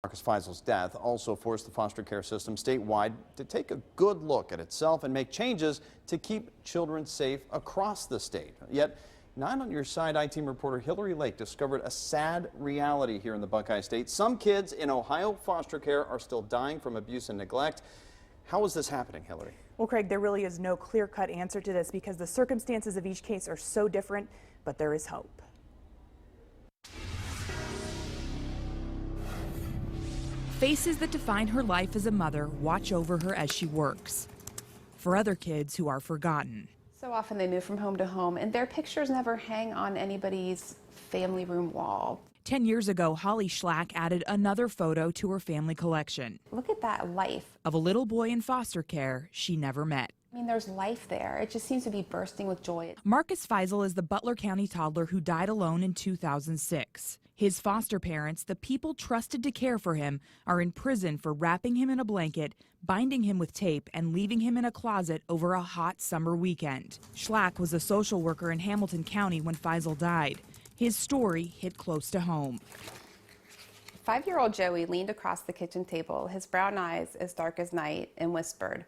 Marcus Feisel's death also forced the foster care system statewide to take a good look at itself and make changes to keep children safe across the state. Yet, 9 on Your Side I-Team reporter Hillary Lake discovered a sad reality here in the Buckeye State. Some kids in Ohio foster care are still dying from abuse and neglect. How is this happening, Hillary? Well, Craig, there really is no clear-cut answer to this because the circumstances of each case are so different, but there is hope. Faces that define her life as a mother watch over her as she works. For other kids who are forgotten. So often they move from home to home, and their pictures never hang on anybody's family room wall. 10 years ago, Holly Schlack added another photo to her family collection. Look at that life. Of a little boy in foster care she never met. I mean, there's life there. It just seems to be bursting with joy. Marcus Feisel is the Butler County toddler who died alone in 2006. His foster parents, the people trusted to care for him, are in prison for wrapping him in a blanket, binding him with tape, and leaving him in a closet over a hot summer weekend. Schlack was a social worker in Hamilton County when Feisel died. His story hit close to home. 5-year-old Joey leaned across the kitchen table, his brown eyes as dark as night, and whispered,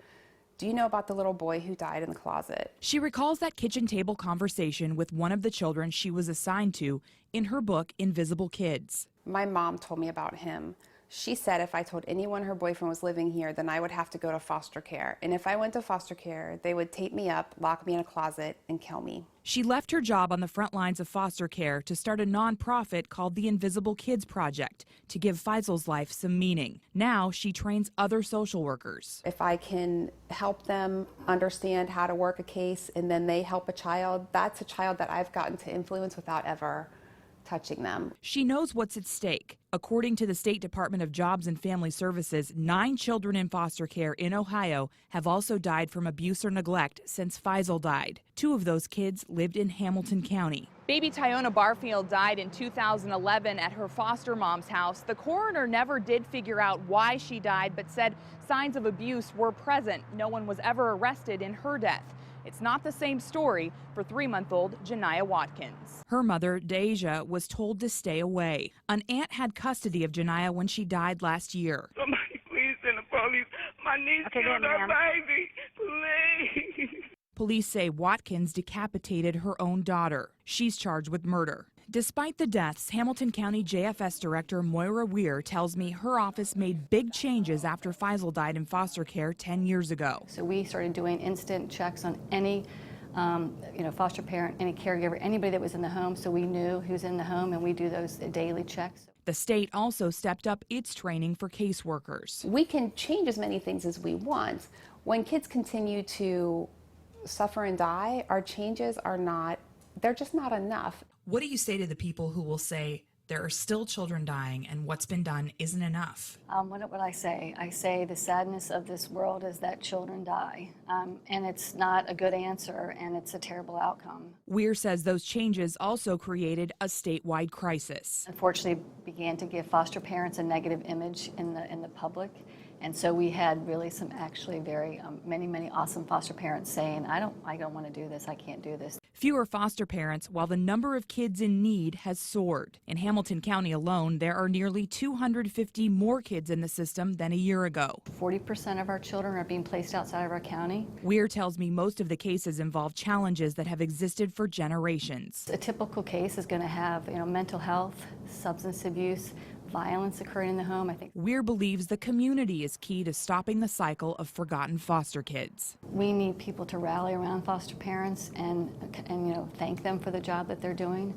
"Do you know about the little boy who died in the closet?" She recalls that kitchen table conversation with one of the children she was assigned to in her book, Invisible Kids. My mom told me about him. She said if I told anyone her boyfriend was living here, then I would have to go to foster care. And if I went to foster care, they would tape me up, lock me in a closet, and kill me. She left her job on the front lines of foster care to start a nonprofit called the Invisible Kids Project to give Feisel's life some meaning. Now she trains other social workers. If I can help them understand how to work a case and then they help a child, that's a child that I've gotten to influence without ever touching them. She knows what's at stake. According to the State Department of Jobs and Family Services, 9 children in foster care in Ohio have also died from abuse or neglect since Feisel died. 2 of those kids lived in Hamilton County. Baby Tyona Barfield died in 2011 at her foster mom's house. The coroner never did figure out why she died, but said signs of abuse were present. No one was ever arrested in her death. It's not the same story for 3-month-old Janiah Watkins. Her mother, Deja, was told to stay away. An aunt had custody of Janiah when she died last year. Somebody please send the police. My niece killed her baby. Please. Police say Watkins decapitated her own daughter. She's charged with murder. Despite the deaths, Hamilton County JFS Director Moira Weir tells me her office made big changes after Feisel died in foster care 10 years ago. So we started doing instant checks on any foster parent, any caregiver, anybody that was in the home, so we knew who's in the home, and we do those daily checks. The state also stepped up its training for caseworkers. We can change as many things as we want. When kids continue to suffer and die, our changes are not, they're just not enough. What do you say to the people who will say there are still children dying and what's been done isn't enough? What I say? I say the sadness of this world is that children die, and it's not a good answer, and it's a terrible outcome. Weir says those changes also created a statewide crisis. Unfortunately, began to give foster parents a negative image in the public. And so we had really some actually very many awesome foster parents saying, I don't want to do this, I can't do this. Fewer foster parents, while the number of kids in need has soared. In Hamilton County alone, there are nearly 250 more kids in the system than a year ago. 40% of our children are being placed outside of our county. Weir tells me most of the cases involve challenges that have existed for generations. A typical case is going to have mental health, substance abuse, violence occurring in the home. I think Weir believes the community is key to stopping the cycle of forgotten foster kids. We need people to rally around foster parents and thank them for the job that they're doing.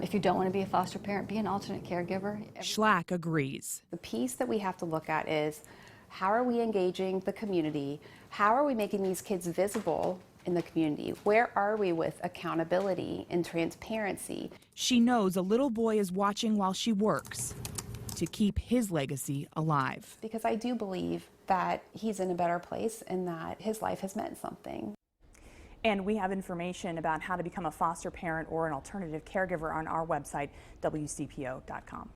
If you don't want to be a foster parent, be an alternate caregiver. Schlack agrees. The piece that we have to look at is how are we engaging the community? How are we making these kids visible in the community? Where are we with accountability and transparency? She knows a little boy is watching while she works to keep his legacy alive. Because I do believe that he's in a better place and that his life has meant something. And we have information about how to become a foster parent or an alternative caregiver on our website, WCPO.com.